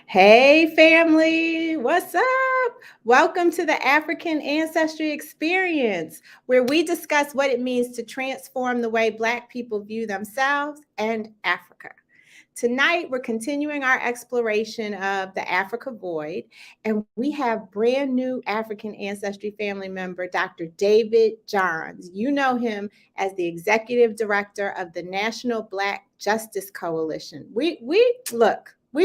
Hey, family, what's up? Welcome to the African Ancestry Experience, where we discuss what it means to transform the way Black people view themselves and Africa. Tonight, we're continuing our exploration of the Africa Void, and we have brand new African Ancestry family member, Dr. David Johns. You know him as the executive director of the National Black Justice Coalition. We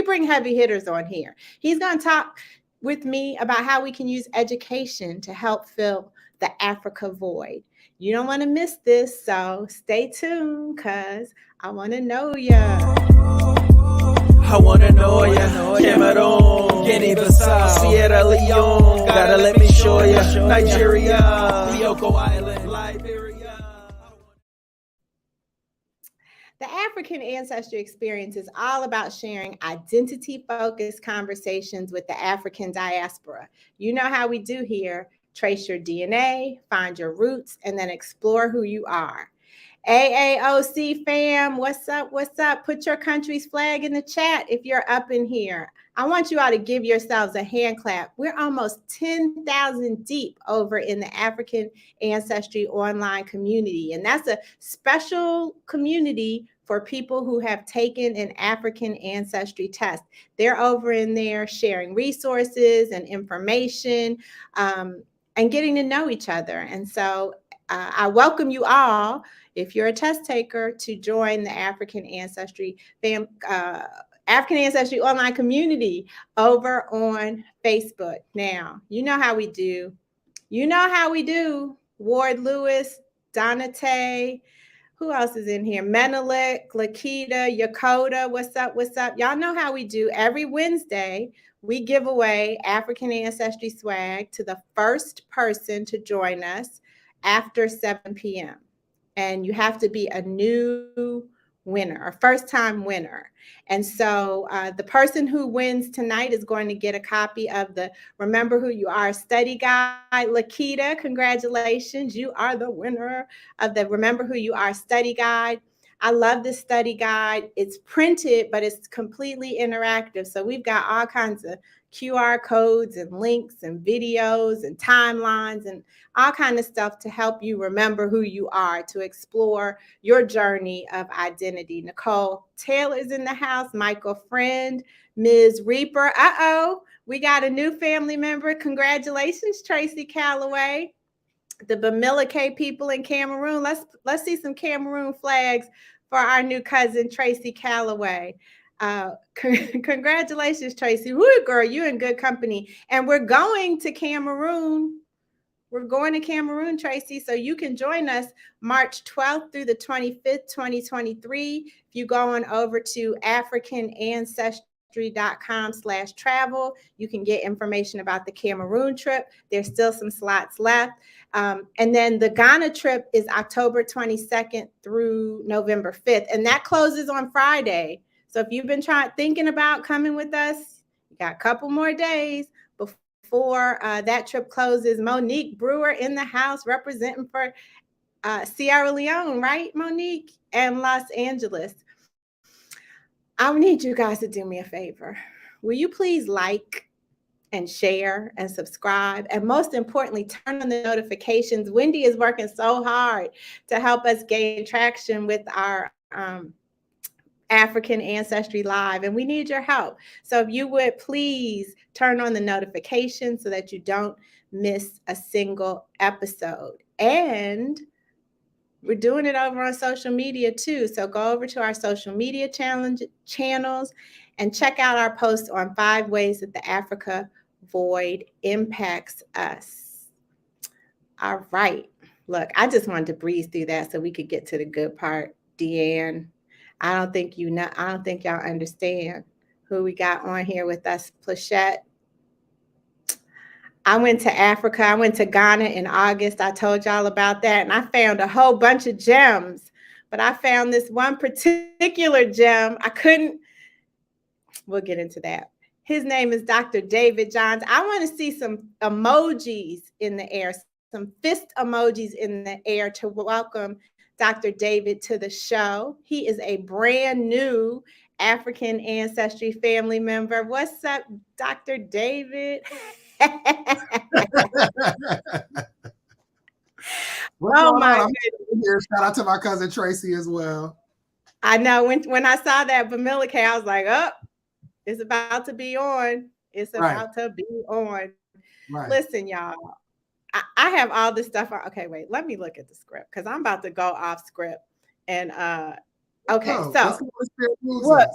bring heavy hitters on here. He's going to talk with me about how we can use education to help fill the Africa void. You don't want to miss this, so stay tuned because I want to know ya. I wanna know ya, Cameroon, Guinea-Bissau, Sierra Leone, gotta let me show ya, Nigeria, Bioko Island, Liberia. The African Ancestry Experience is all about sharing identity-focused conversations with the African diaspora. You know how we do here. Trace your DNA, find your roots, and then explore who you are. AAOC fam, what's up? What's up? Put your country's flag in the chat if you're up in here. I want you all to give yourselves a hand clap. We're almost 10,000 deep over in the African Ancestry online community. And that's a special community for people who have taken an African ancestry test. They're over in there sharing resources and information and getting to know each other. And so I welcome you all, if you're a test taker, to join the African Ancestry online community over on Facebook. Now, you know how we do. Ward Lewis, Donate, who else is in here? Menelik, Lakita, Yakota, what's up? What's up? Y'all know how we do. Every Wednesday, we give away African Ancestry swag to the first person to join us after 7 p.m. And you have to be a new winner, a first-time winner. And so the person who wins tonight is going to get a copy of the Remember Who You Are study guide. Lakita, congratulations. You are the winner of the Remember Who You Are study guide. I love this study guide. It's printed, but it's completely interactive. So we've got all kinds of QR codes and links and videos and timelines and all kind of stuff to help you remember who you are, to explore your journey of identity. Nicole Taylor's in the house, Michael Friend, Ms. Reaper. We got a new family member. Congratulations, Tracy Calloway. The Bamileke people in Cameroon. Let's see some Cameroon flags for our new cousin, Tracy Calloway. Congratulations, Tracy. Woo, girl, you're in good company. And we're going to Cameroon. We're going to Cameroon, Tracy, so you can join us March 12th through the 25th, 2023. If you go on over to africanancestry.com/travel, you can get information about the Cameroon trip. There's still some slots left. And then the Ghana trip is October 22nd through November 5th, and that closes on Friday. So if you've been thinking about coming with us, you got a couple more days before that trip closes. Monique Brewer in the house representing for Sierra Leone, right, Monique? And Los Angeles. I need you guys to do me a favor. Will you please like and share and subscribe? And most importantly, turn on the notifications. Wendy is working so hard to help us gain traction with our African Ancestry Live, and we need your help. So if you would please turn on the notifications so that you don't miss a single episode. And we're doing it over on social media too. So go over to our social media channels and check out our posts on 5 ways that the Africa void impacts us. All right. Look, I just wanted to breeze through that so we could get to the good part. Deanne, I don't think y'all understand who we got on here with us. Plachette. I went to Africa. I went to Ghana in August. I told y'all about that. And I found a whole bunch of gems. But I found this one particular gem. We'll get into that. His name is Dr. David Johns. I want to see some emojis in the air, some fist emojis in the air to welcome Dr. David to the show. He is a brand new African ancestry family member. What's up, Dr. David? What's Oh going my on? goodness. Here. Shout out to my cousin Tracy as well. I know when I saw that Bamileke, I was like, oh, it's about to be on. It's about to be on. Right. Listen, y'all. I have all this stuff. Okay, wait. Let me look at the script because I'm about to go off script. And okay, so look,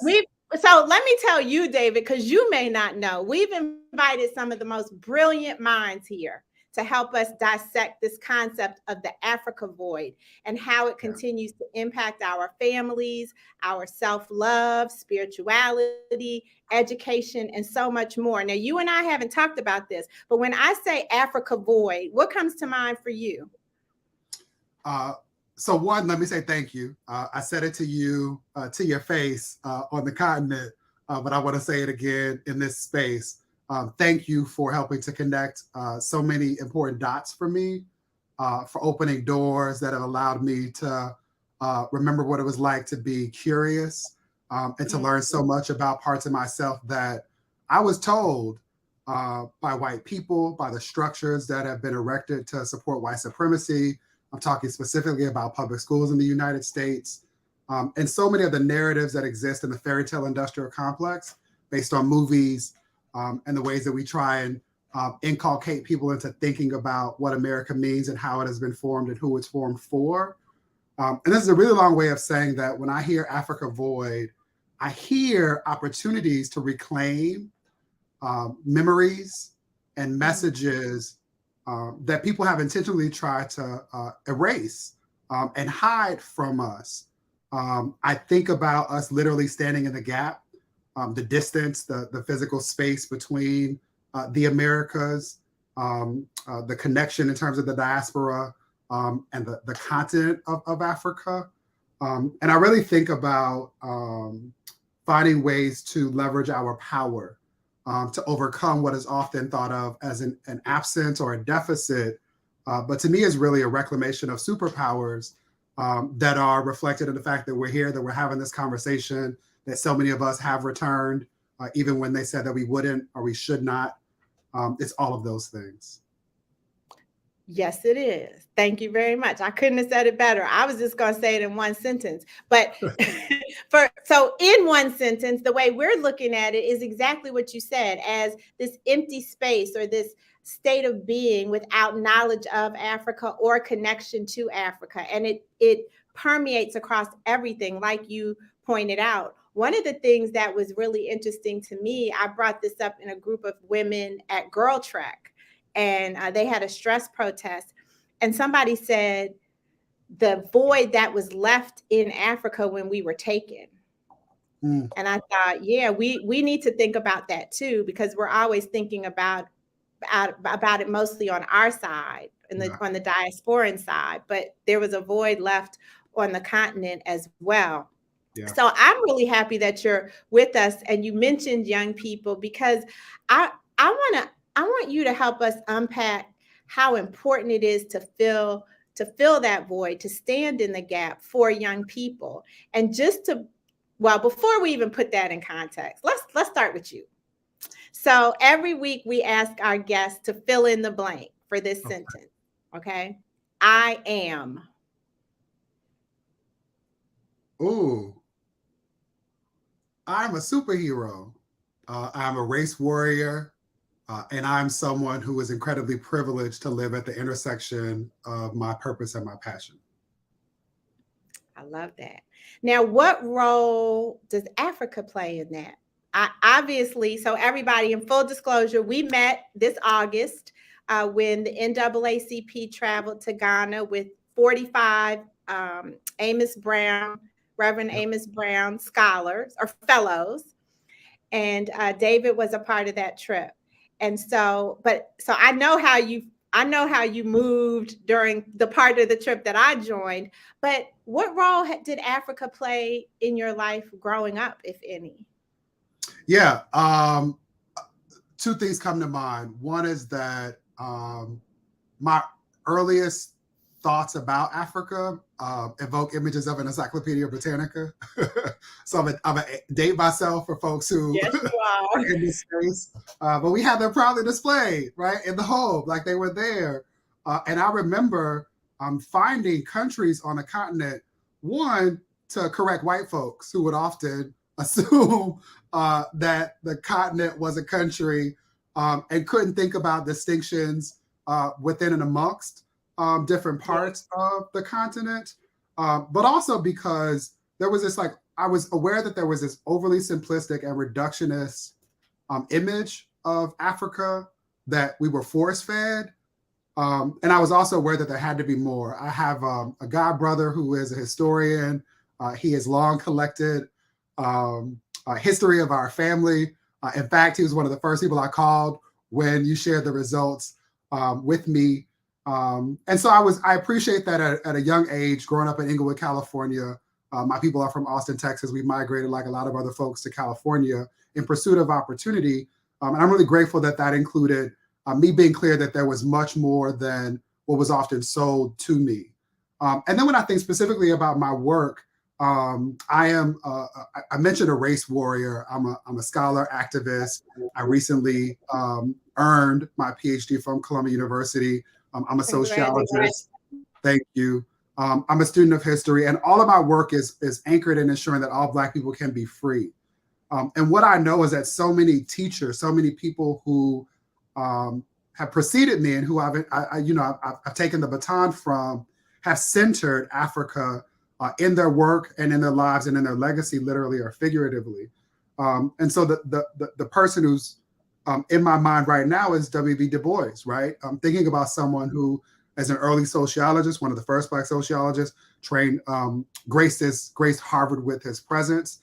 so let me tell you, David, because you may not know, we've invited some of the most brilliant minds here to help us dissect this concept of the Africa void and how it continues to impact our families, our self-love, spirituality, education, and so much more. Now, you and I haven't talked about this, but when I say Africa void, what comes to mind for you? So one, let me say thank you. I said it to you, to your face on the continent, but I want to say it again in this space. Thank you for helping to connect so many important dots for me, for opening doors that have allowed me to remember what it was like to be curious and to learn so much about parts of myself that I was told by white people, by the structures that have been erected to support white supremacy. I'm talking specifically about public schools in the United States, and so many of the narratives that exist in the fairy tale industrial complex based on movies and the ways that we try and inculcate people into thinking about what America means and how it has been formed and who it's formed for. And this is a really long way of saying that when I hear Africa void, I hear opportunities to reclaim memories and messages that people have intentionally tried to erase and hide from us. I think about us literally standing in the gap, the distance, the physical space between the Americas, the connection in terms of the diaspora and the continent of Africa. And I really think about finding ways to leverage our power to overcome what is often thought of as an absence or a deficit, but to me is really a reclamation of superpowers that are reflected in the fact that we're here, that we're having this conversation, that so many of us have returned, even when they said that we wouldn't or we should not. It's all of those things. Yes, it is. Thank you very much. I couldn't have said it better. I was just going to say it in one sentence. But so in one sentence, the way we're looking at it is exactly what you said, as this empty space or this state of being without knowledge of Africa or connection to Africa. And it permeates across everything, like you pointed out. One of the things that was really interesting to me, I brought this up in a group of women at Girl Trek. And they had a stress protest. And somebody said the void that was left in Africa when we were taken. And I thought, yeah, we need to think about that too, because we're always thinking about it mostly on our side, on the diasporan side. But there was a void left on the continent as well. Yeah. So I'm really happy that you're with us. And you mentioned young people, because I want you to help us unpack how important it is to fill that void, to stand in the gap for young people. And before we even put that in context, let's start with you. So every week we ask our guests to fill in the blank for this sentence. Okay. I am. Ooh. I'm a superhero. I'm a race warrior. And I'm someone who is incredibly privileged to live at the intersection of my purpose and my passion. I love that. Now, what role does Africa play in that? Obviously, so everybody, in full disclosure, we met this August when the NAACP traveled to Ghana with 45 Reverend Amos Brown scholars or fellows. And David was a part of that trip. And so I know how you moved during the part of the trip that I joined, but what role did Africa play in your life growing up, if any? Yeah. Two things come to mind. One is that my earliest thoughts about Africa evoke images of an Encyclopedia Britannica. So I'm a date myself for folks who Yes, you are. are in this space. But we had them proudly displayed, right, in the home, like they were there. And I remember finding countries on the continent, one, to correct white folks who would often assume that the continent was a country and couldn't think about distinctions within and amongst different parts of the continent, but also because there was this, like, I was aware that there was this overly simplistic and reductionist image of Africa that we were force fed. And I was also aware that there had to be more. I have a god brother who is a historian. He has long collected history of our family. In fact, he was one of the first people I called when you shared the results with me. And so I appreciate that at a young age, growing up in Inglewood, California. My people are from Austin, Texas. We migrated, like a lot of other folks, to California in pursuit of opportunity. And I'm really grateful that that included me being clear that there was much more than what was often sold to me. And then when I think specifically about my work, I mentioned a race warrior. I'm a scholar, activist. I recently earned my PhD from Columbia University. I'm a sociologist. Thank you. I'm a student of history, and all of my work is anchored in ensuring that all Black people can be free. And what I know is that so many teachers, so many people who have preceded me and who I've taken the baton from, have centered Africa in their work and in their lives and in their legacy, literally or figuratively. And so the person who's in my mind right now is W.B. Du Bois, right? I'm thinking about someone who, as an early sociologist, one of the first Black sociologists, trained, graced Harvard with his presence.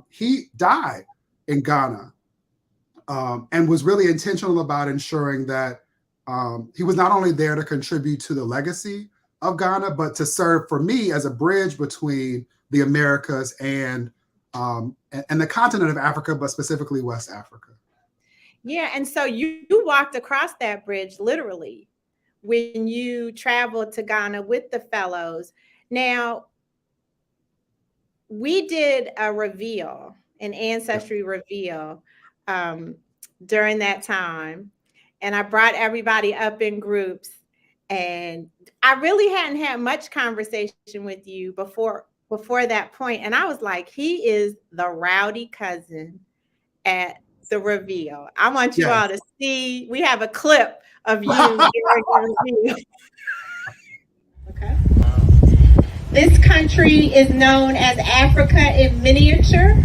He died in Ghana and was really intentional about ensuring that he was not only there to contribute to the legacy of Ghana, but to serve for me as a bridge between the Americas and the continent of Africa, but specifically West Africa. Yeah, and so you walked across that bridge literally when you traveled to Ghana with the fellows. Now, we did a reveal, an Ancestry reveal during that time, and I brought everybody up in groups, and I really hadn't had much conversation with you before that point, and I was like, he is the rowdy cousin at the reveal. I want you all to see. We have a clip of you during the reveal. Okay. This country is known as Africa in miniature.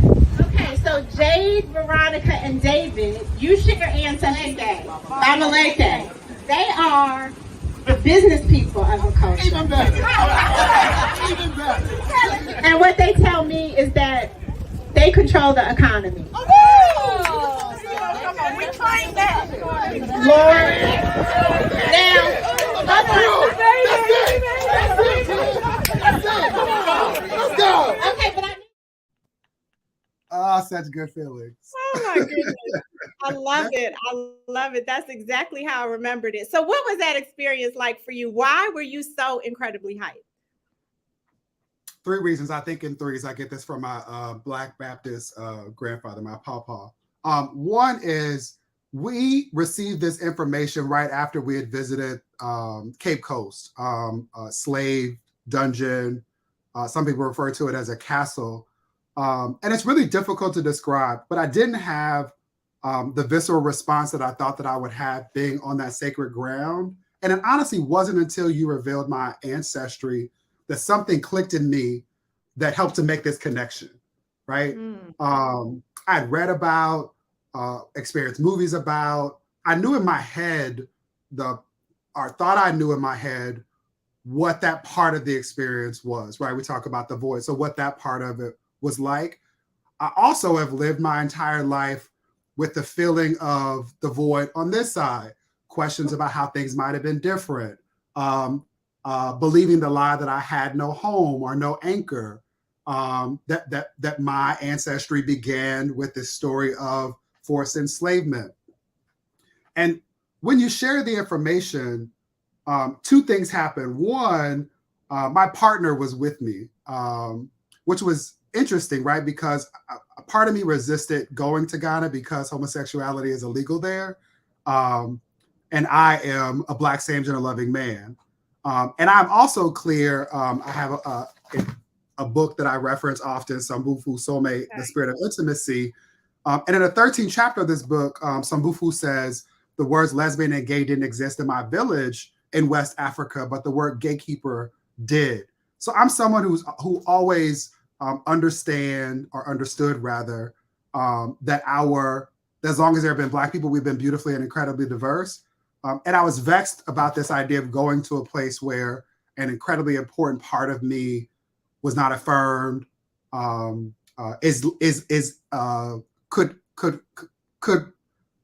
Okay, so Jade, Veronica, and David, you share ancestry day. Bamaleke. They are the business people of a culture. Even better. Even better. And what they tell me is that they control the economy. Oh, come on, we claim that. Lord, now, Let's go. okay, but Such good feelings. oh my goodness, I love it. I love it. That's exactly how I remembered it. So, what was that experience like for you? Why were you so incredibly hyped? 3 reasons. I think in threes. I get this from my Black Baptist grandfather, my pawpaw. One is we received this information right after we had visited Cape Coast, slave dungeon. Some people refer to it as a castle. And it's really difficult to describe, but I didn't have the visceral response that I thought that I would have being on that sacred ground. And it honestly wasn't until you revealed my ancestry that something clicked in me that helped to make this connection, right? I had read about, experienced movies about, I knew in my head, or thought I knew in my head what that part of the experience was, right? We talk about the void, so what that part of it was like. I also have lived my entire life with the feeling of the void on this side, questions about how things might have been different, believing the lie that I had no home or no anchor, that my ancestry began with this story of forced enslavement. And when you share the information, 2 things happen. One, my partner was with me, which was interesting, right? Because a part of me resisted going to Ghana because homosexuality is illegal there. And I am a Black same-gender loving man. And I'm also clear, I have a book that I reference often, Sambufu Soulmate, The Spirit of Intimacy. And in the 13th chapter of this book, Sambufu says, the words lesbian and gay didn't exist in my village in West Africa, but the word gatekeeper did. So I'm someone who always understood rather, that as long as there have been Black people, we've been beautifully and incredibly diverse. And I was vexed about this idea of going to a place where an incredibly important part of me was not affirmed, could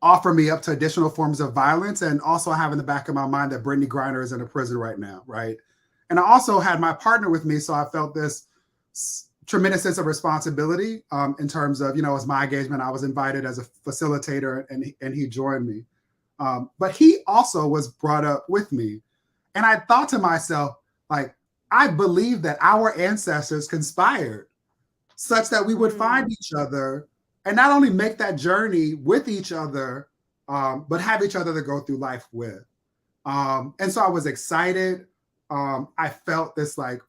offer me up to additional forms of violence, and also have in the back of my mind that Brittany Griner is in a prison right now, right? And I also had my partner with me, so I felt this tremendous sense of responsibility in terms of, as my engagement, I was invited as a facilitator, and he joined me. But he also was brought up with me. And I thought to myself, like, I believe that our ancestors conspired such that we would find each other and not only make that journey with each other, but have each other to go through life with. And so I was excited. I felt this like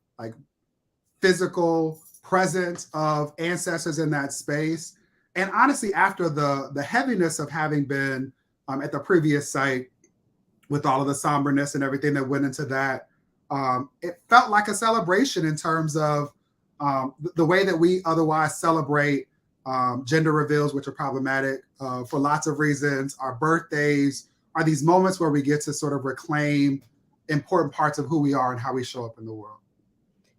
physical presence of ancestors in that space. And honestly, after the heaviness of having been at the previous site with all of the somberness and everything that went into that, it felt like a celebration in terms of the way that we otherwise celebrate gender reveals, which are problematic for lots of reasons. Our birthdays are these moments where we get to sort of reclaim important parts of who we are and how we show up in the world.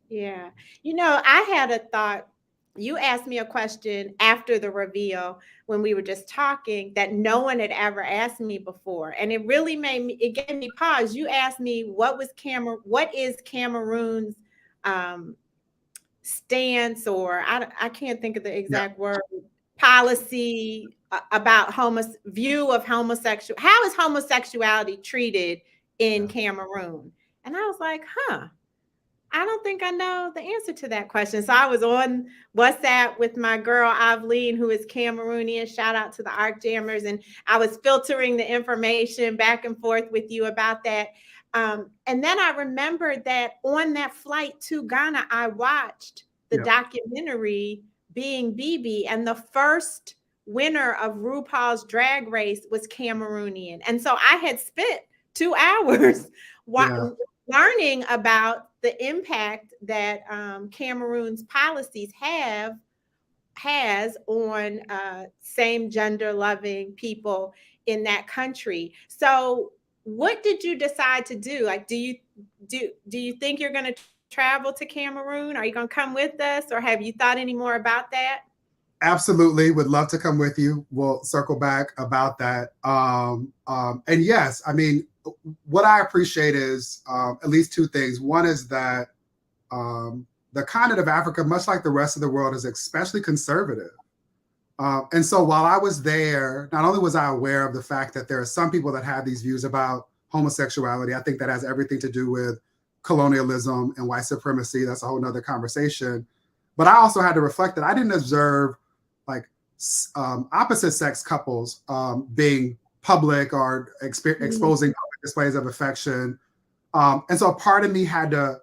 Yeah. I had a thought. You asked me a question after the reveal when we were just talking that no one had ever asked me before. And it really it gave me pause. You asked me what is Cameroon's stance, or I can't think of the exact word, policy about view of homosexual. How is homosexuality treated in Cameroon? And I was like, I don't think I know the answer to that question. So I was on WhatsApp with my girl, Aveline, who is Cameroonian. Shout out to the Arc Jammers. And I was filtering the information back and forth with you about that. And then I remembered that on that flight to Ghana, I watched the documentary Being BB, and the first winner of RuPaul's Drag Race was Cameroonian. And so I had spent 2 hours learning about the impact that Cameroon's policies has on same gender loving people in that country. So what did you decide to do? Like, do you think you're going to travel to Cameroon? Are you going to come with us, or have you thought any more about that? Absolutely. Would love to come with you. We'll circle back about that. And yes, I mean, what I appreciate is at least 2 things. One is that the continent of Africa, much like the rest of the world, is especially conservative. And so while I was there, not only was I aware of the fact that there are some people that have these views about homosexuality, I think that has everything to do with colonialism and white supremacy. That's a whole nother conversation. But I also had to reflect that I didn't observe like opposite sex couples being public or exposing public displays of affection. And so part of me had to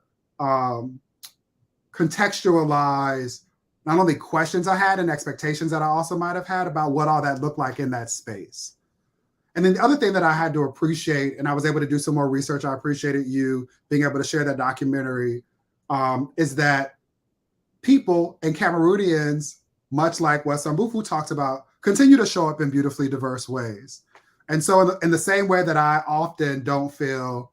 contextualize not only questions I had and expectations that I also might have had about what all that looked like in that space. And then the other thing that I had to appreciate, and I was able to do some more research, I appreciated you being able to share that documentary, is that people and Cameroonians, much like what Sambufu talked about, continue to show up in beautifully diverse ways. And so in the same way that I often don't feel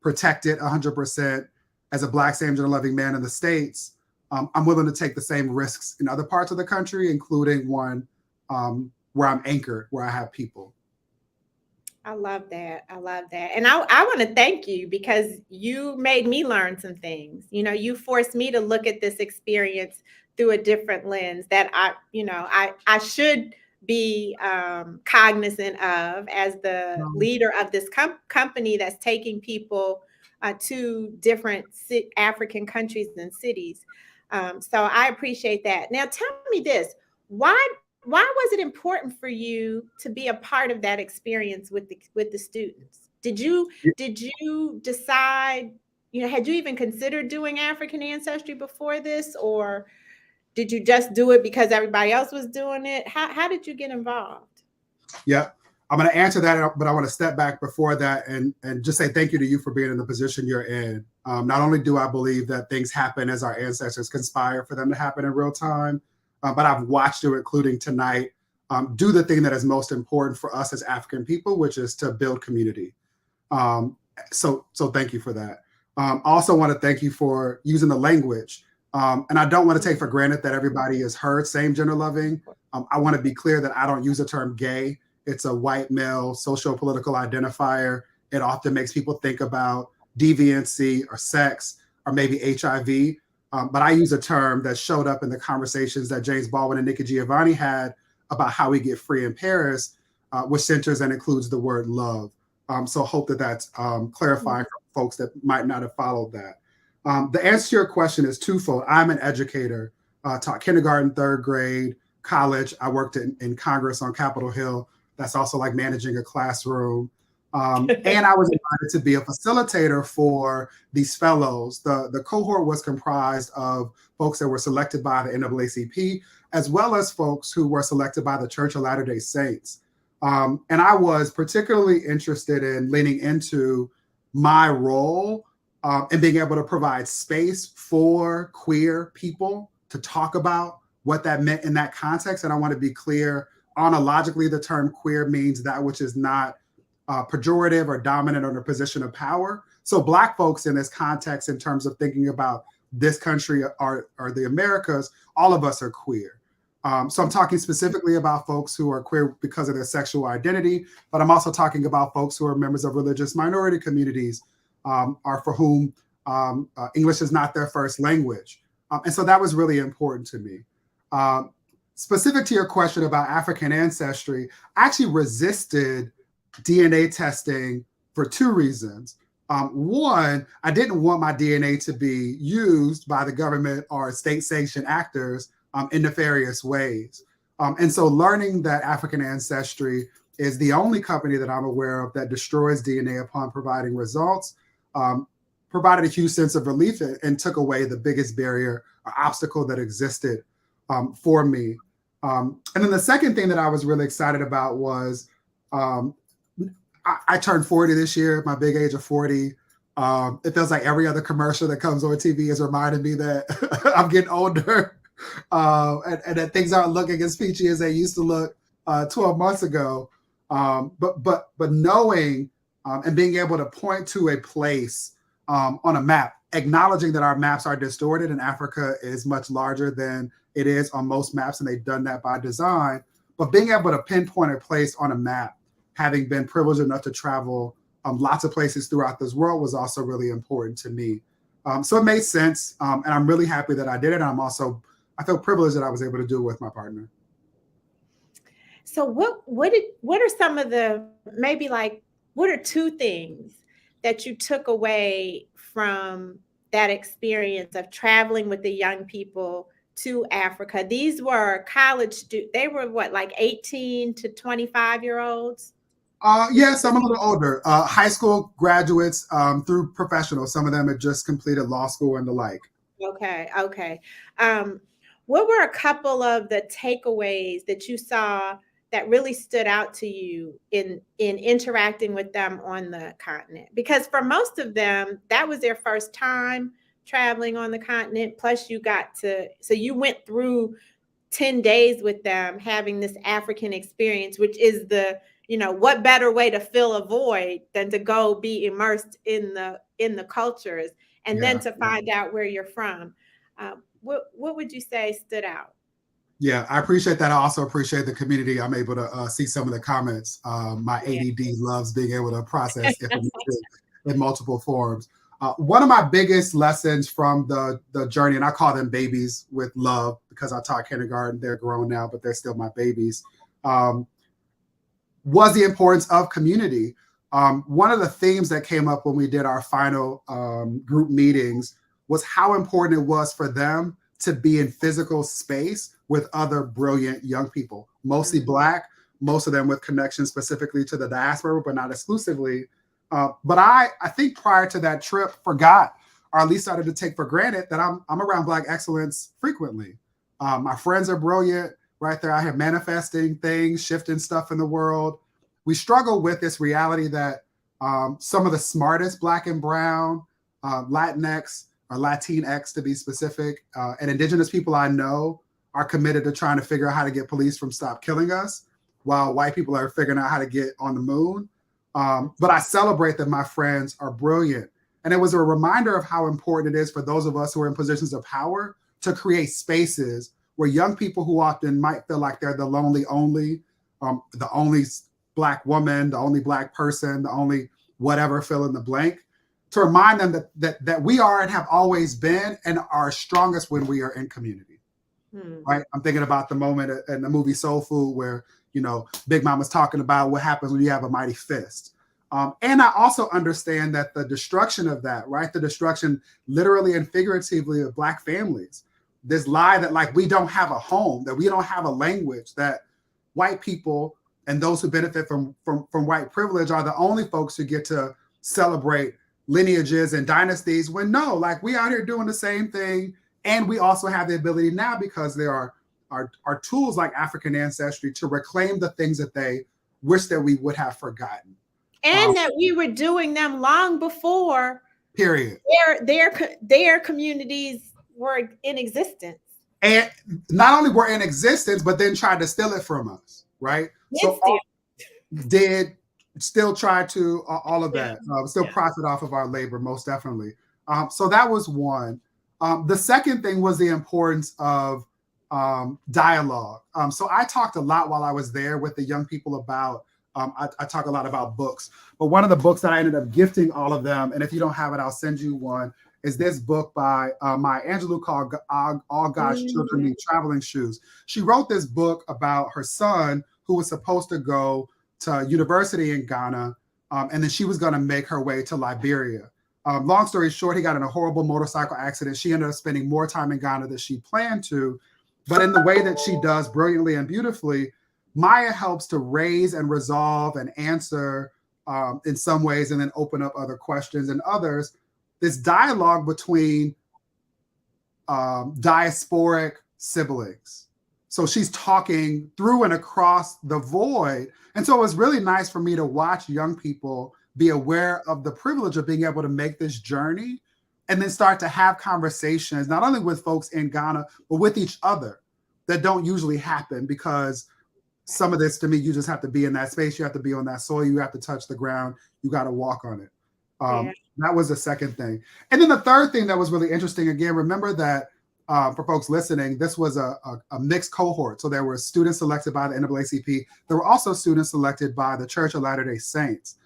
protected 100% as a Black same-gender loving man in the States, I'm willing to take the same risks in other parts of the country, including one where I'm anchored, where I have people. I love that. I love that. And I want to thank you because you made me learn some things. You forced me to look at this experience through a different lens that I should be cognizant of as the leader of this company that's taking people to different African countries and cities. So I appreciate that. Now, tell me this: why was it important for you to be a part of that experience with the students? Did you decide? Had you even considered doing African ancestry before this, or did you just do it because everybody else was doing it? How did you get involved? Yeah, I'm going to answer that, but I want to step back before that and just say thank you to you for being in the position you're in. Not only do I believe that things happen as our ancestors conspire for them to happen in real time, but I've watched you, including tonight, do the thing that is most important for us as African people, which is to build community. So thank you for that. Also want to thank you for using the language. And I don't want to take for granted that everybody is heard same gender loving. I want to be clear that I don't use the term gay. It's a white male socio-political identifier. It often makes people think about deviancy or sex or maybe HIV. But I use a term that showed up in the conversations that James Baldwin and Nikki Giovanni had about how we get free in Paris, which centers and includes the word love. So hope that that's clarifying for folks that might not have followed that. The answer to your question is twofold. I'm an educator, taught kindergarten, third grade, college. I worked in Congress on Capitol Hill. That's also like managing a classroom. And I was invited to be a facilitator for these fellows. The cohort was comprised of folks that were selected by the NAACP, as well as folks who were selected by the Church of Latter-day Saints. And I was particularly interested in leaning into my role and being able to provide space for queer people to talk about what that meant in that context. And I want to be clear, ontologically, the term queer means that which is not pejorative or dominant on a position of power. So Black folks in this context, in terms of thinking about this country or the Americas, all of us are queer. So I'm talking specifically about folks who are queer because of their sexual identity, but I'm also talking about folks who are members of religious minority communities, or for whom English is not their first language. And so that was really important to me. Specific to your question about African ancestry, I actually resisted DNA testing for two reasons. One, I didn't want my DNA to be used by the government or state-sanctioned actors in nefarious ways. And so learning that African Ancestry is the only company that I'm aware of that destroys DNA upon providing results, provided a huge sense of relief and took away the biggest barrier or obstacle that existed for me. And then the second thing that I was really excited about was I turned 40 this year, my big age of 40. It feels like every other commercial that comes on TV is reminding me that I'm getting older and that things aren't looking as peachy as they used to look 12 months ago. But knowing and being able to point to a place on a map, acknowledging that our maps are distorted and Africa is much larger than it is on most maps, and they've done that by design, but being able to pinpoint a place on a map, having been privileged enough to travel lots of places throughout this world, was also really important to me. So it made sense, and I'm really happy that I did it. And I feel privileged that I was able to do it with my partner. So what are some of the, maybe like, what are two things that you took away from that experience of traveling with the young people to Africa? These were college students. They were what, like 18 to 25-year-olds? Yes, I'm a little older. High school graduates through professionals. Some of them had just completed law school and the like. Okay. What were a couple of the takeaways that you saw that really stood out to you in interacting with them on the continent? Because for most of them, that was their first time traveling on the continent. Plus so you went through 10 days with them having this African experience, which is what better way to fill a void than to go be immersed in the cultures and then to find out where you're from. What would you say stood out? Yeah, I appreciate that. I also appreciate the community. I'm able to see some of the comments. My ADD loves being able to process information in multiple forms. One of my biggest lessons from the journey, and I call them babies with love because I taught kindergarten, they're grown now, but they're still my babies, was the importance of community. One of the themes that came up when we did our final group meetings was how important it was for them to be in physical space with other brilliant young people, mostly Black, most of them with connections specifically to the diaspora, but not exclusively. But I think prior to that trip, forgot, or at least started to take for granted, that I'm around Black excellence frequently. My friends are brilliant, right there. I have manifesting things, shifting stuff in the world. We struggle with this reality that some of the smartest Black and Brown, Latinx, or Latinx to be specific, and Indigenous people I know are committed to trying to figure out how to get police from stop killing us, while white people are figuring out how to get on the moon. But I celebrate that my friends are brilliant. And it was a reminder of how important it is for those of us who are in positions of power to create spaces where young people who often might feel like they're the lonely only, the only Black woman, the only Black person, the only whatever, fill in the blank, to remind them that we are and have always been and are strongest when we are in community. Right? I'm thinking about the moment in the movie Soul Food where, you know, Big Mama's talking about what happens when you have a mighty fist. And I also understand that the destruction of that, right? The destruction literally and figuratively of Black families, this lie that like we don't have a home, that we don't have a language, that white people and those who benefit from white privilege are the only folks who get to celebrate lineages and dynasties, when no, like we out here doing the same thing. And we also have the ability now, because there are tools like African Ancestry, to reclaim the things that they wish that we would have forgotten. And that we were doing them long before period. Their communities were in existence. And not only were in existence, but then tried to steal it from us, right? Still try to all of that, profit off of our labor, most definitely. So that was one. The second thing was the importance of dialogue. So I talked a lot while I was there with the young people about, I talk a lot about books, but one of the books that I ended up gifting all of them, and if you don't have it, I'll send you one, is this book by Maya Angelou called All God's Children Need Traveling Shoes. She wrote this book about her son who was supposed to go to university in Ghana, and then she was going to make her way to Liberia. Long story short, he got in a horrible motorcycle accident. She ended up spending more time in Ghana than she planned to, but in the way that she does brilliantly and beautifully, Maya helps to raise and resolve and answer in some ways, and then open up other questions and others. This dialogue between diasporic siblings. So she's talking through and across the void. And so it was really nice for me to watch young people be aware of the privilege of being able to make this journey and then start to have conversations, not only with folks in Ghana, but with each other, that don't usually happen, because some of this, to me, you just have to be in that space. You have to be on that soil. You have to touch the ground. You got to walk on it. That was the second thing. And then the third thing that was really interesting, again, remember that for folks listening, this was a mixed cohort. So there were students selected by the NAACP. There were also students selected by the Church of Latter-day Saints.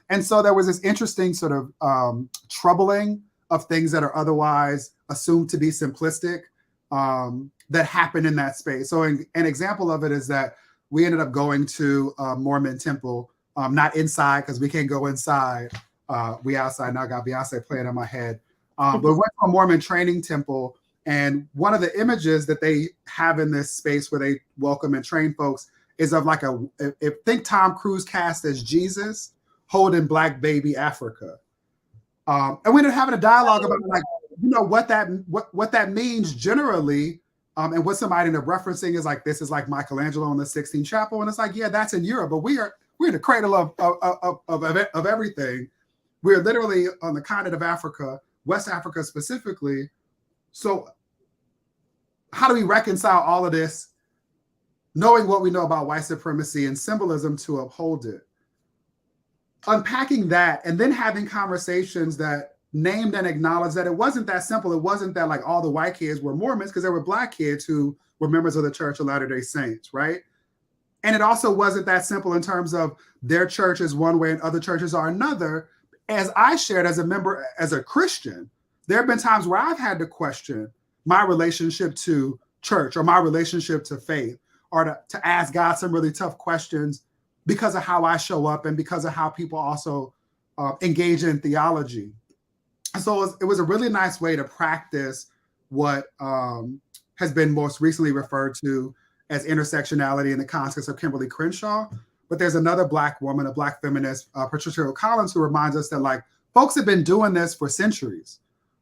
And so there was this interesting sort of troubling of things that are otherwise assumed to be simplistic that happened in that space. So an example of it is that we ended up going to a Mormon temple, not inside because we can't go inside. We outside now, got Beyonce playing in my head. But we went to a Mormon training temple, and one of the images that they have in this space where they welcome and train folks is of like think Tom Cruise cast as Jesus holding Black baby Africa. And we ended up having a dialogue about like, you know, what that means generally. And what somebody ended up referencing is like, this is like Michelangelo in the Sistine Chapel. And it's like, yeah, that's in Europe, but we're in the cradle of everything. We're literally on the continent of Africa, West Africa specifically. So how do we reconcile all of this, knowing what we know about white supremacy and symbolism to uphold it? Unpacking that and then having conversations that named and acknowledged that it wasn't that simple. It wasn't that like all the white kids were Mormons, because there were Black kids who were members of the Church of Latter-day Saints, right? And it also wasn't that simple in terms of their church is one way and other churches are another. As I shared as a member, as a Christian, there have been times where I've had to question my relationship to church or my relationship to faith, or to ask God some really tough questions because of how I show up and because of how people also engage in theology. So it was a really nice way to practice what has been most recently referred to as intersectionality in the context of Kimberly Crenshaw. But there's another Black woman, a Black feminist, Patricia Hill Collins, who reminds us that like folks have been doing this for centuries,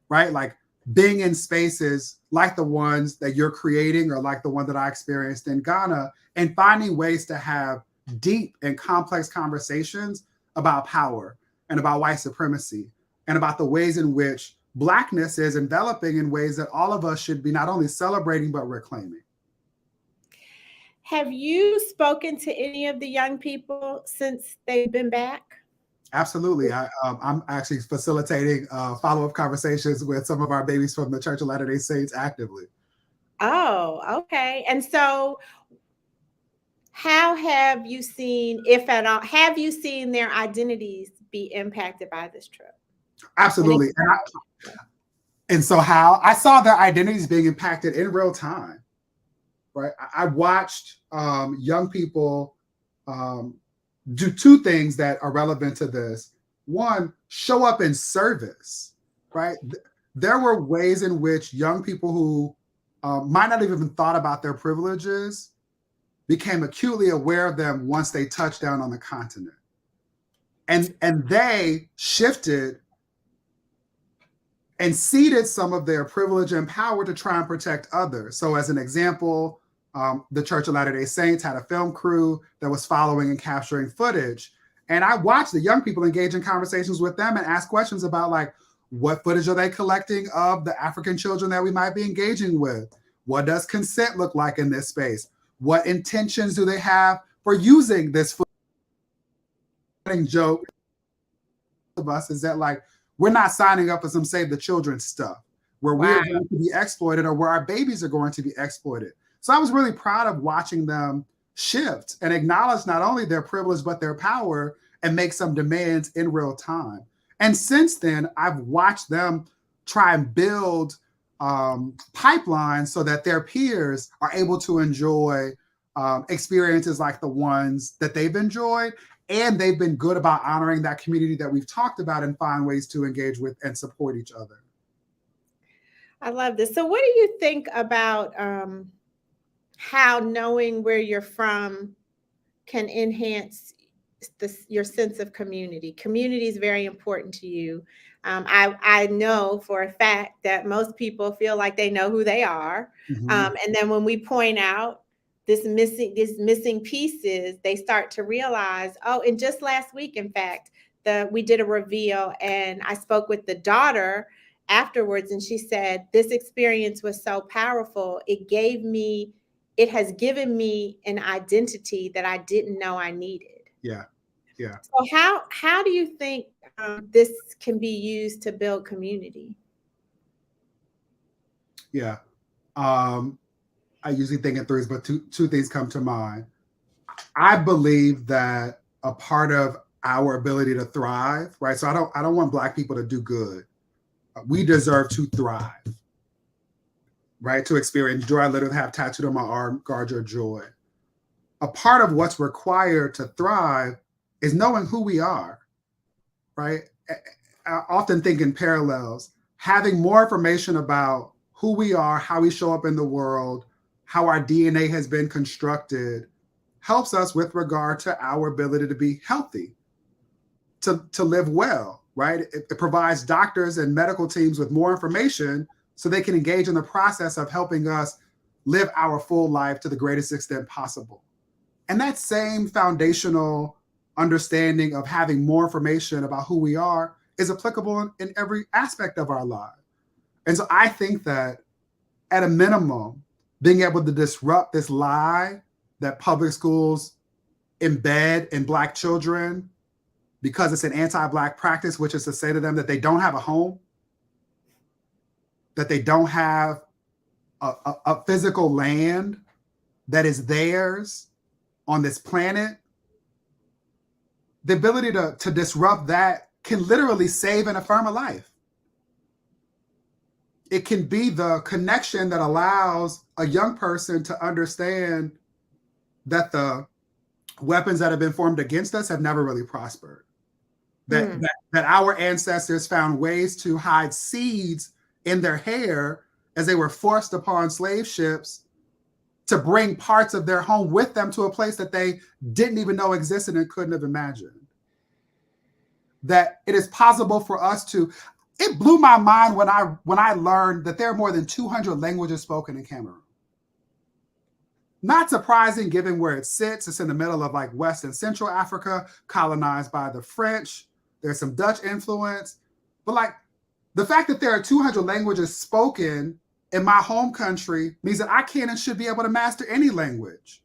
right? Like being in spaces like the ones that you're creating or like the one that I experienced in Ghana, and finding ways to have deep and complex conversations about power and about white supremacy and about the ways in which Blackness is enveloping in ways that all of us should be not only celebrating, but reclaiming. Have you spoken to any of the young people since they've been back? Absolutely. I'm actually facilitating follow-up conversations with some of our babies from the Church of Latter-day Saints actively. Oh, okay. And so how have you seen, if at all, have you seen their identities be impacted by this trip? Absolutely. And so how I saw their identities being impacted in real time, right? I watched young people do two things that are relevant to this. One, show up in service, right? There were ways in which young people who might not have even thought about their privileges became acutely aware of them once they touched down on the continent. And they shifted and ceded some of their privilege and power to try and protect others. So as an example, the Church of Latter-day Saints had a film crew that was following and capturing footage. And I watched the young people engage in conversations with them and ask questions about like, what footage are they collecting of the African children that we might be engaging with? What does consent look like in this space? What intentions do they have for using this footage? Joke of us is that like, we're not signing up for some Save the Children stuff where we're going to be exploited or where our babies are going to be exploited. So I was really proud of watching them shift and acknowledge not only their privilege, but their power and make some demands in real time. And since then, I've watched them try and build pipelines so that their peers are able to enjoy experiences like the ones that they've enjoyed. And they've been good about honoring that community that we've talked about and find ways to engage with and support each other. I love this. So what do you think about how knowing where you're from can enhance your sense of community? Community is very important to you. I know for a fact that most people feel like they know who they are. Mm-hmm. And then when we point out these missing pieces, they start to realize, oh, and just last week, in fact, we did a reveal and I spoke with the daughter afterwards and she said, this experience was so powerful. It has given me an identity that I didn't know I needed. Yeah. So how do you think this can be used to build community? Yeah. I usually think in threes, but two things come to mind. I believe that a part of our ability to thrive, right? So I don't want Black people to do good. We deserve to thrive, right? To experience joy. I literally have tattooed on my arm, guard your joy. A part of what's required to thrive is knowing who we are, right? I often think in parallels, having more information about who we are, how we show up in the world, how our DNA has been constructed, helps us with regard to our ability to be healthy, to live well, right? It provides doctors and medical teams with more information so they can engage in the process of helping us live our full life to the greatest extent possible. And that same foundational understanding of having more information about who we are is applicable in every aspect of our life. And so I think that at a minimum, being able to disrupt this lie that public schools embed in Black children because it's an anti-Black practice, which is to say to them that they don't have a home, that they don't have a physical land that is theirs on this planet. The ability to disrupt that can literally save and affirm a life. It can be the connection that allows a young person to understand that the weapons that have been formed against us have never really prospered. That our ancestors found ways to hide seeds in their hair as they were forced upon slave ships to bring parts of their home with them to a place that they didn't even know existed and couldn't have imagined. That it is possible for us to, it blew my mind when I learned that there are more than 200 languages spoken in Cameroon. Not surprising given where it sits. It's in the middle of like West and Central Africa, colonized by the French. There's some Dutch influence, but like the fact that there are 200 languages spoken in my home country means that I can and should be able to master any language,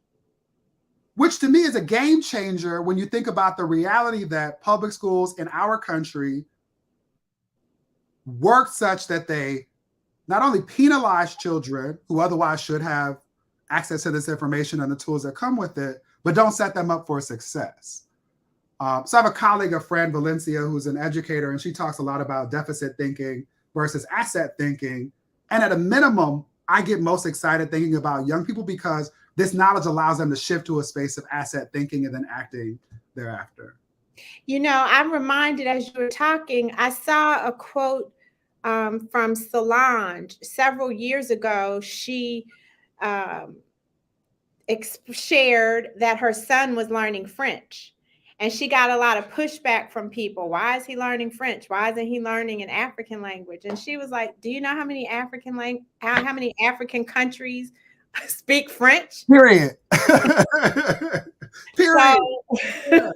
which to me is a game changer when you think about the reality that public schools in our country work such that they not only penalize children who otherwise should have access to this information and the tools that come with it, but don't set them up for success. So I have a colleague, a friend, Valencia, who's an educator, and she talks a lot about deficit thinking versus asset thinking. And at a minimum, I get most excited thinking about young people because this knowledge allows them to shift to a space of asset thinking and then acting thereafter. You know, I'm reminded as you were talking, I saw a quote from Solange several years ago. She shared that her son was learning French. And she got a lot of pushback from people. Why is he learning French? Why isn't he learning an African language? And she was like, do you know how many how many African countries speak French? Period. Period. So,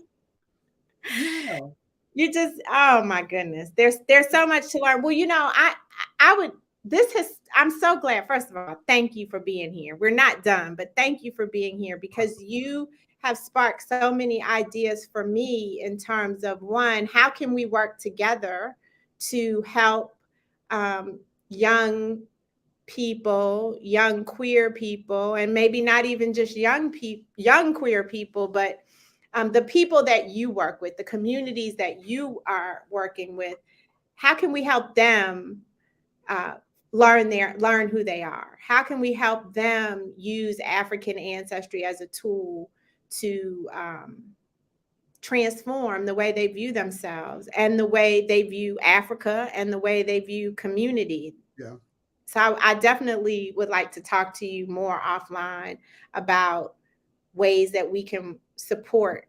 you just, oh my goodness. There's so much to learn. Well, you know, I'm so glad. First of all, thank you for being here. We're not done, but thank you for being here because you have sparked so many ideas for me in terms of, one, how can we work together to help young people, young queer people, and maybe not even just young queer people, but the people that you work with, the communities that you are working with, how can we help them learn who they are? How can we help them use African ancestry as a tool to transform the way they view themselves and the way they view Africa and the way they view community? Yeah. So I definitely would like to talk to you more offline about ways that we can support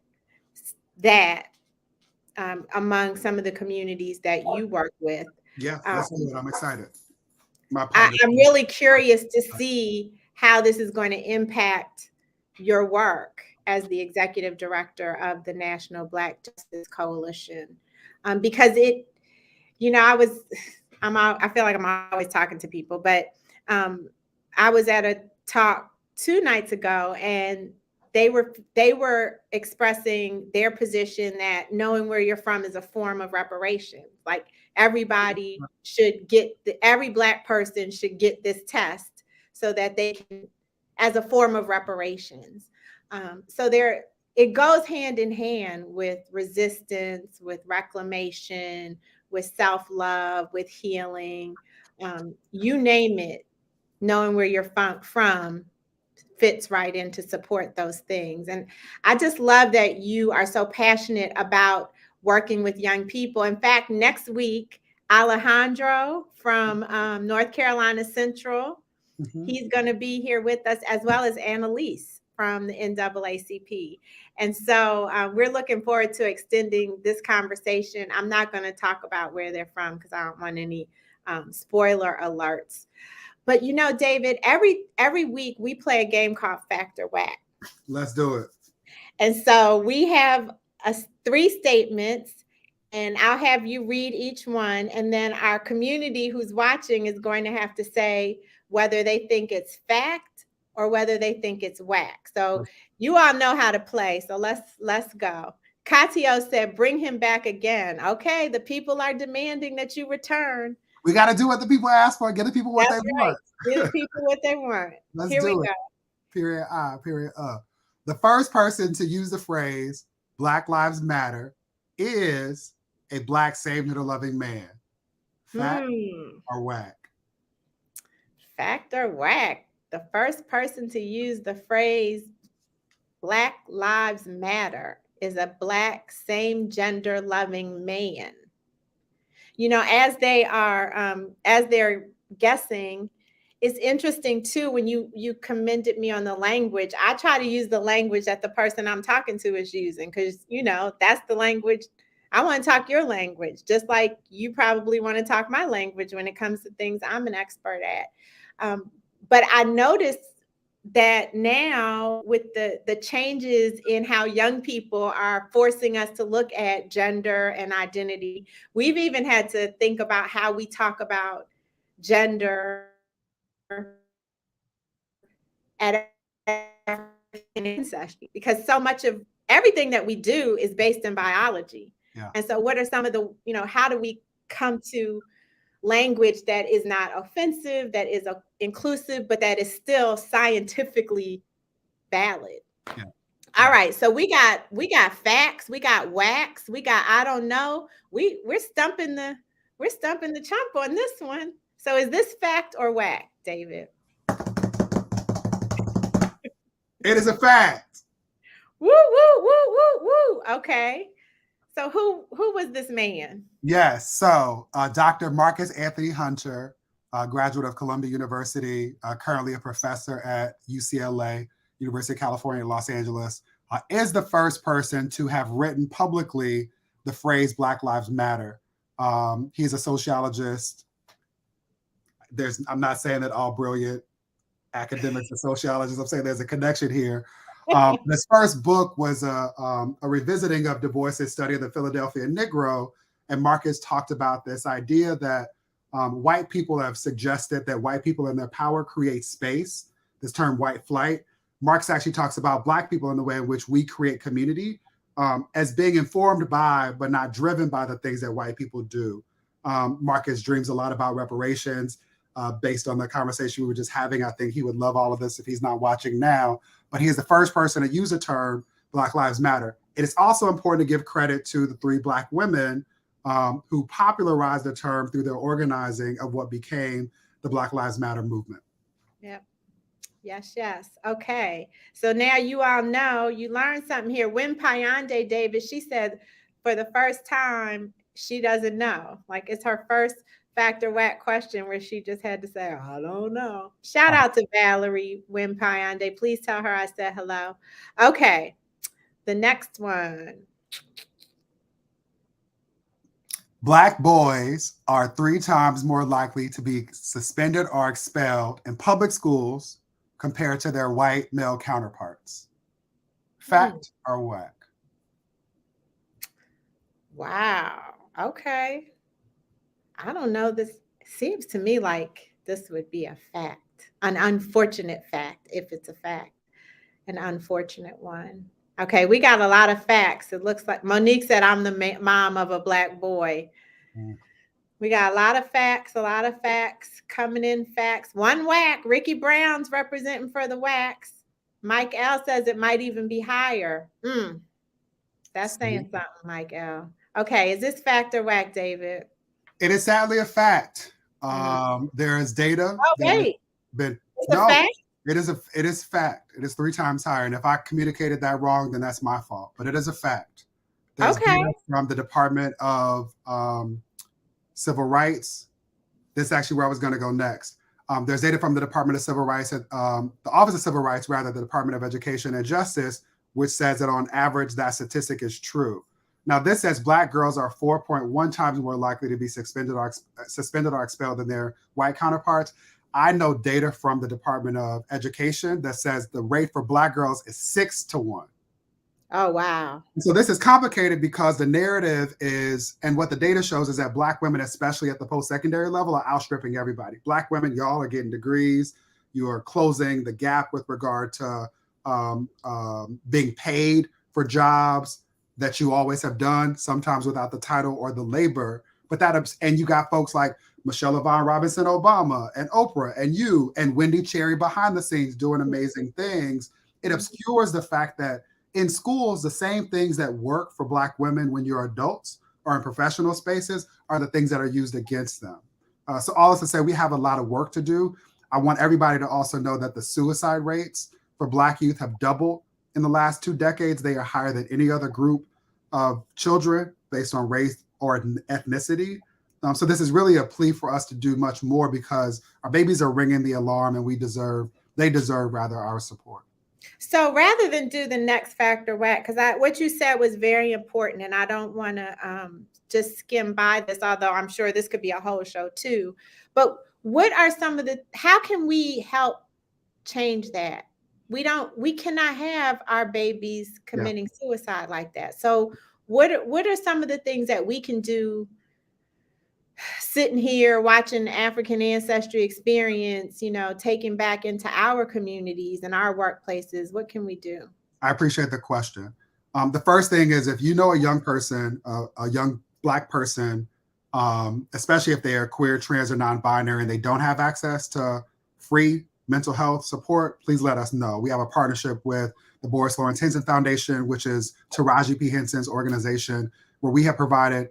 that among some of the communities that you work with. Yeah, that's good. I'm excited. I'm really curious to see how this is going to impact your work as the executive director of the National Black Justice Coalition, because it, you know, I feel like I'm always talking to people, but I was at a talk 2 nights ago, and they were expressing their position that knowing where you're from is a form of reparations. Like everybody should get every Black person should get this test so that they can, as a form of reparations. So it goes hand in hand with resistance, with reclamation, with self-love, with healing, you name it. Knowing where you're from fits right in to support those things. And I just love that you are so passionate about working with young people. In fact, next week, Alejandro from North Carolina Central, he's going to be here with us, as well as Annalise from the NAACP. And so we're looking forward to extending this conversation. I'm not going to talk about where they're from because I don't want any spoiler alerts. But you know, David, every week we play a game called Fact or Whack. Let's do it. And so we have 3 statements, and I'll have you read each one. And then our community who's watching is going to have to say whether they think it's fact or whether they think it's whack. So you all know how to play. So let's go. Katio said, bring him back again. Okay, the people are demanding that you return. We got to do what the people ask for. Get the people what That's they right. want. Give the people what they want. Let's Here do we it. go. Period I, period The first person to use the phrase Black Lives Matter is a Black savior-loving man. Fact or whack? Fact or whack? The first person to use the phrase Black Lives Matter is a Black same gender loving man. You know, as they're guessing, it's interesting too when you commended me on the language. I try to use the language that the person I'm talking to is using, because you know that's the language. I want to talk your language, just like you probably want to talk my language when it comes to things I'm an expert at. But I noticed that now with the changes in how young people are forcing us to look at gender and identity, we've even had to think about how we talk about gender at Ancestry, because so much of everything that we do is based in biology. Yeah. And so what are some of the, how do we come to language that is not offensive, that is inclusive, but that is still scientifically valid? Yeah. All right, so we got facts, we got wax, we got I don't know. We're stumping the chump on this one. So is this fact or whack, David? It is a fact. Woo, woo, woo, woo, woo. Okay. So who was this man? Yes. So Dr. Marcus Anthony Hunter, graduate of Columbia University, currently a professor at UCLA, University of California, Los Angeles, is the first person to have written publicly the phrase Black Lives Matter. He's a sociologist. I'm not saying that all brilliant academics and sociologists, I'm saying there's a connection here. This first book was a revisiting of Du Bois's study of the Philadelphia Negro, and Marcus talked about this idea that white people have suggested that white people in their power create space, this term white flight. Marcus actually talks about Black people in the way in which we create community as being informed by, but not driven by the things that white people do. Marcus dreams a lot about reparations. Based on the conversation we were just having, I think he would love all of this if he's not watching now. But he is the first person to use the term Black Lives Matter. It is also important to give credit to the 3 Black women who popularized the term through their organizing of what became the Black Lives Matter movement. Yep. Yes, yes. Okay. So now you all know, you learned something here. When Payande, David, she said for the first time, she doesn't know. Like it's her first fact or whack question where she just had to say, I don't know. Shout out to Valerie Wimpayande. Please tell her I said hello. Okay. The next one. Black boys are 3 times more likely to be suspended or expelled in public schools compared to their white male counterparts. Fact or whack? Wow. Okay. I don't know. This seems to me like this would be a fact, an unfortunate fact, if it's a fact, an unfortunate one. Okay, we got a lot of facts. It looks like Monique said I'm the mom of a Black boy. We got a lot of facts coming in. Facts. One whack. Ricky Brown's representing for the whacks. Mike L says it might even be higher. That's saying something, Mike L. Okay, is this fact or whack, David? It is sadly a fact. There is data. Oh, wait. It's a fact? It is fact. It is 3 times higher. And if I communicated that wrong, then that's my fault. But it is a fact. There's data from the Department of Civil Rights. This is actually where I was going to go next. There's data from the Department of Civil Rights, the Office of Civil Rights, rather, the Department of Education and Justice, which says that on average, that statistic is true. Now, this says Black girls are 4.1 times more likely to be suspended or expelled than their white counterparts. I know data from the Department of Education that says the rate for Black girls is 6 to 1. Oh, wow. So this is complicated because the narrative is, and what the data shows is that Black women, especially at the post-secondary level, are outstripping everybody. Black women, y'all are getting degrees. You are closing the gap with regard to being paid for jobs that you always have done, sometimes without the title or the labor. But and you got folks like Michelle Yvonne Robinson Obama and Oprah and you and Wendy Cherry behind the scenes doing amazing things. It obscures the fact that in schools, the same things that work for Black women when you're adults or in professional spaces are the things that are used against them. So all this to say, we have a lot of work to do. I want everybody to also know that the suicide rates for Black youth have doubled in the last 2 decades, they are higher than any other group of children based on race or ethnicity. So this is really a plea for us to do much more because our babies are ringing the alarm and they deserve our support. So rather than do the next factor whack, because what you said was very important, and I don't want to just skim by this, although I'm sure this could be a whole show too. But what are some of how can we help change that? We cannot have our babies committing suicide like that. So what are some of the things that we can do sitting here watching African Ancestry experience, taking back into our communities and our workplaces? What can we do? I appreciate the question. The first thing is, if you know a young person, a young Black person, especially if they are queer, trans, or non-binary, and they don't have access to free mental health support, please let us know. We have a partnership with the Boris Lawrence Henson Foundation, which is Taraji P. Henson's organization, where we have provided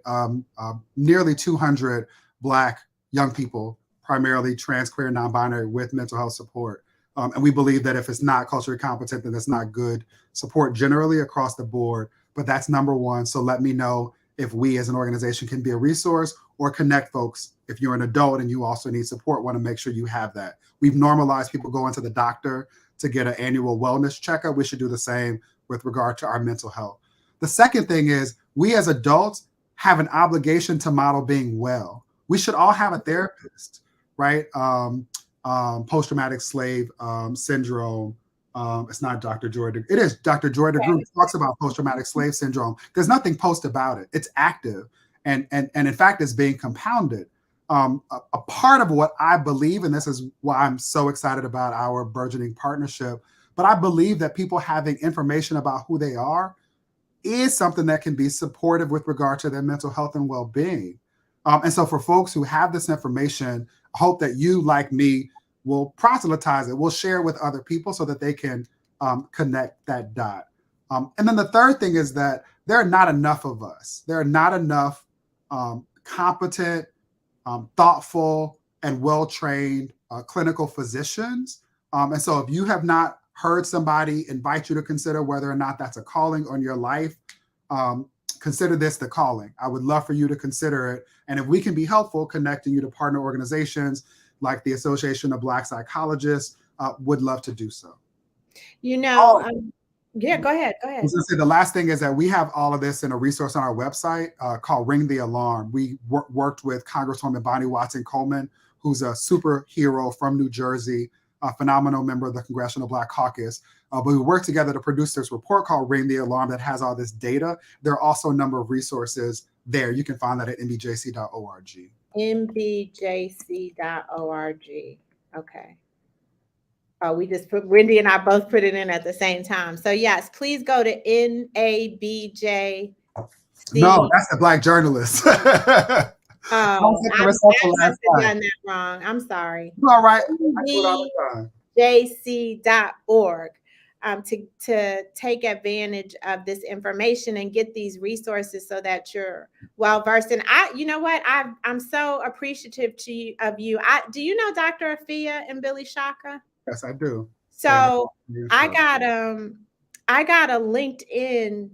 nearly 200 Black young people, primarily trans, queer, non-binary, with mental health support. And we believe that if it's not culturally competent, then it's not good support generally across the board. But that's number one. So let me know if we as an organization can be a resource or connect folks. If you're an adult and you also need support, want to make sure you have that. We've normalized people going to the doctor to get an annual wellness checkup. We should do the same with regard to our mental health. The second thing is, we as adults have an obligation to model being well. We should all have a therapist, right? Post-traumatic slave syndrome. It's not Dr. Joy. It is Dr. Joy DeGroot talks about post-traumatic slave syndrome. There's nothing post about it. It's active. And in fact, it's being compounded. A part of what I believe, and this is why I'm so excited about our burgeoning partnership, but I believe that people having information about who they are is something that can be supportive with regard to their mental health and well-being. And so for folks who have this information, I hope that you, like me, will proselytize it, will share it with other people so that they can connect that dot. And then the third thing is that there are not enough of us. There are not enough competent, thoughtful, and well-trained clinical physicians. And so if you have not heard somebody invite you to consider whether or not that's a calling on your life, consider this the calling. I would love for you to consider it. And if we can be helpful, connecting you to partner organizations like the Association of Black Psychologists, would love to do so. Yeah, go ahead. I was going to say, the last thing is that we have all of this in a resource on our website called Ring the Alarm. We worked with Congresswoman Bonnie Watson Coleman, who's a superhero from New Jersey, a phenomenal member of the Congressional Black Caucus. But we worked together to produce this report called Ring the Alarm that has all this data. There are also a number of resources there. You can find that at nbjc.org. nbjc.org. Okay. Oh, we just Wendy and I both put it in at the same time. So yes, please go to NABJ. No, that's the Black journalist. I must have done that wrong. I'm sorry. All right. NBJC.org to take advantage of this information and get these resources so that you're well versed. And you know what? I'm so appreciative of you. Do you know Dr. Afia and Billy Shaka? Yes, I do. So I got a LinkedIn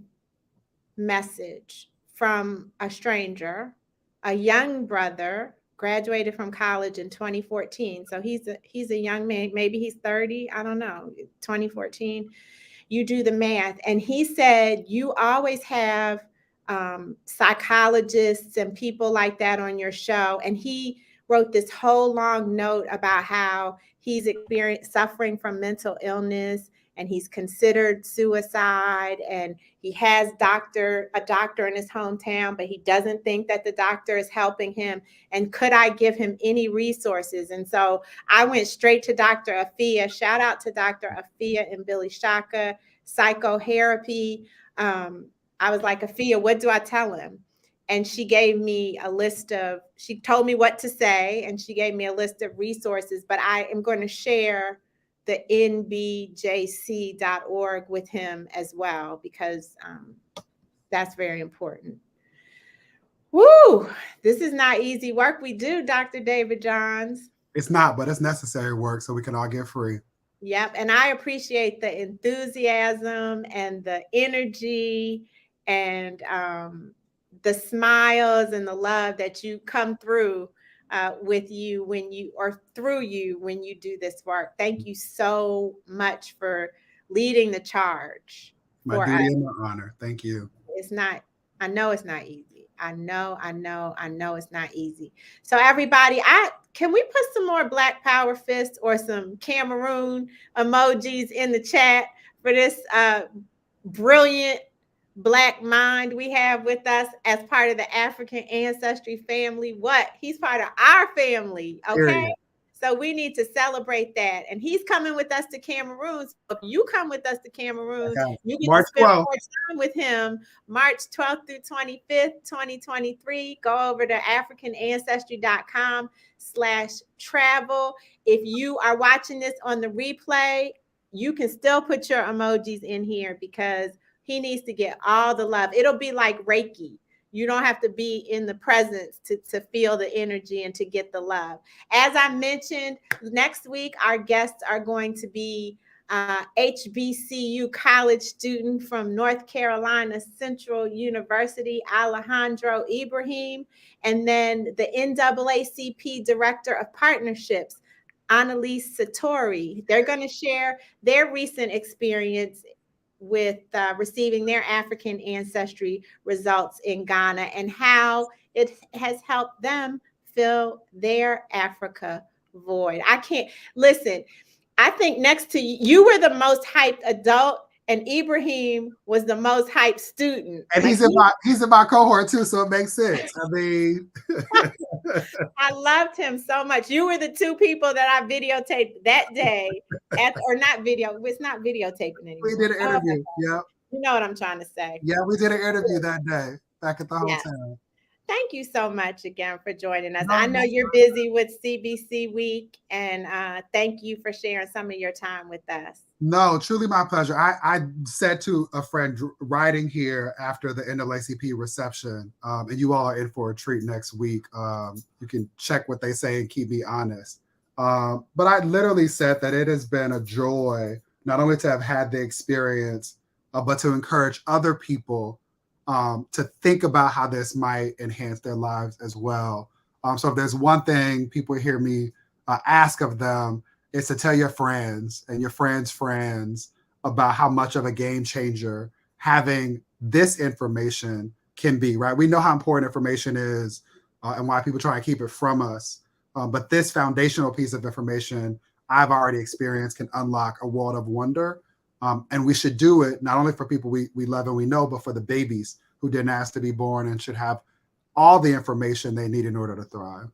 message from a stranger, a young brother, graduated from college in 2014. So he's a young man, maybe he's 30, I don't know, 2014. You do the math. And he said, you always have psychologists and people like that on your show. And he wrote this whole long note about how he's suffering from mental illness and he's considered suicide, and he has a doctor in his hometown, but he doesn't think that the doctor is helping him. And could I give him any resources? And so I went straight to Dr. Afia. Shout out to Dr. Afia and Billy Shaka, psychotherapy. I was like, Afia, what do I tell him? And she gave me she told me what to say, and she gave me a list of resources, but I am going to share the nbjc.org with him as well, because that's very important. Woo! This is not easy work we do, Dr. David Johns. It's not, but it's necessary work so we can all get free. Yep. And I appreciate the enthusiasm and the energy and the smiles and the love that you come through with you when you, or through you when you do this work. Thank you so much for leading the charge. My duty and my honor. Thank you. It's not, I know it's not easy. I know it's not easy. So everybody, can we put some more Black Power fists or some Cameroon emojis in the chat for this brilliant Black mind we have with us as part of the African Ancestry family? What? He's part of our family, okay? Period. So we need to celebrate that. And he's coming with us to Cameroon. So if you come with us to Cameroon, you get to spend more time with him. March 12th through 25th, 2023. Go over to africanancestry.com/travel. If you are watching this on the replay, you can still put your emojis in here because he needs to get all the love. It'll be like Reiki. You don't have to be in the presence to feel the energy and to get the love. As I mentioned, next week, our guests are going to be HBCU college student from North Carolina Central University, Alejandro Ibrahim, and then the NAACP Director of Partnerships, Annalise Satori. They're going to share their recent experience with receiving their African ancestry results in Ghana and how it has helped them fill their Africa void. I can't listen. I think next to you, you were the most hyped adult, and Ibrahim was the most hyped student. And he's in my cohort too, so it makes sense. I mean, I loved him so much. You were the two people that I videotaped that day, it's not videotaping anymore. We did an interview. Yeah. You know what I'm trying to say. Yeah, we did an interview that day back at the hotel. Thank you so much again for joining us. I know you're busy with CBC Week, and thank you for sharing some of your time with us. No, truly my pleasure. I said to a friend riding here after the NAACP reception, and you all are in for a treat next week. You can check what they say and keep me honest. But I literally said that it has been a joy not only to have had the experience, but to encourage other people to think about how this might enhance their lives as well. So if there's one thing people hear me ask of them, it's to tell your friends and your friends' friends about how much of a game changer having this information can be, right? We know how important information is and why people try and keep it from us. But this foundational piece of information I've already experienced can unlock a world of wonder. And we should do it not only for people we love and we know, but for the babies who didn't ask to be born and should have all the information they need in order to thrive.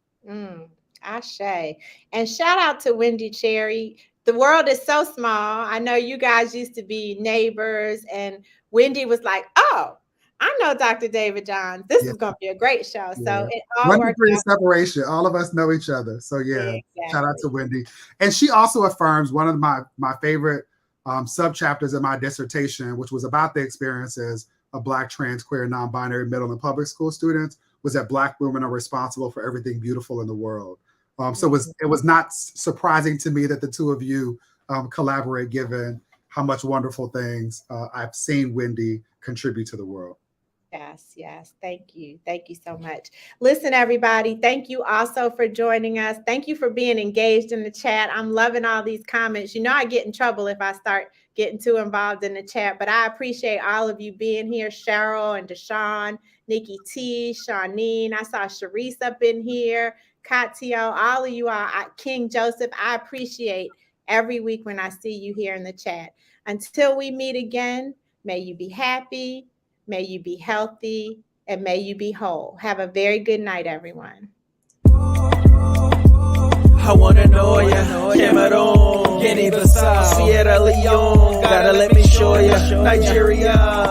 Ashe. And shout out to Wendy Cherry. The world is so small. I know you guys used to be neighbors, and Wendy was like, oh, I know Dr. David Johns. This is going to be a great show. So it all worked out. Separation. All of us know each other. So exactly. Shout out to Wendy. And she also affirms one of my favorite sub-chapters in my dissertation, which was about the experiences of Black, trans, queer, non-binary middle and public school students, was that Black women are responsible for everything beautiful in the world. So it was not surprising to me that the two of you collaborate, given how much wonderful things I've seen Wendy contribute to the world. Yes. Thank you. Thank you so much. Listen, everybody, thank you also for joining us. Thank you for being engaged in the chat. I'm loving all these comments. You know, I get in trouble if I start getting too involved in the chat, but I appreciate all of you being here. Cheryl and Deshawn, Nikki T, Shawneen. I saw Sharice up in here. Katio, all of you are King Joseph. I appreciate every week when I see you here in the chat. Until we meet again, may you be happy, may you be healthy, and may you be whole. Have a very good night, everyone. I wanna know ya, Cameroon, Guinea-Bissau, Sierra Leone, gotta let me show ya, Nigeria.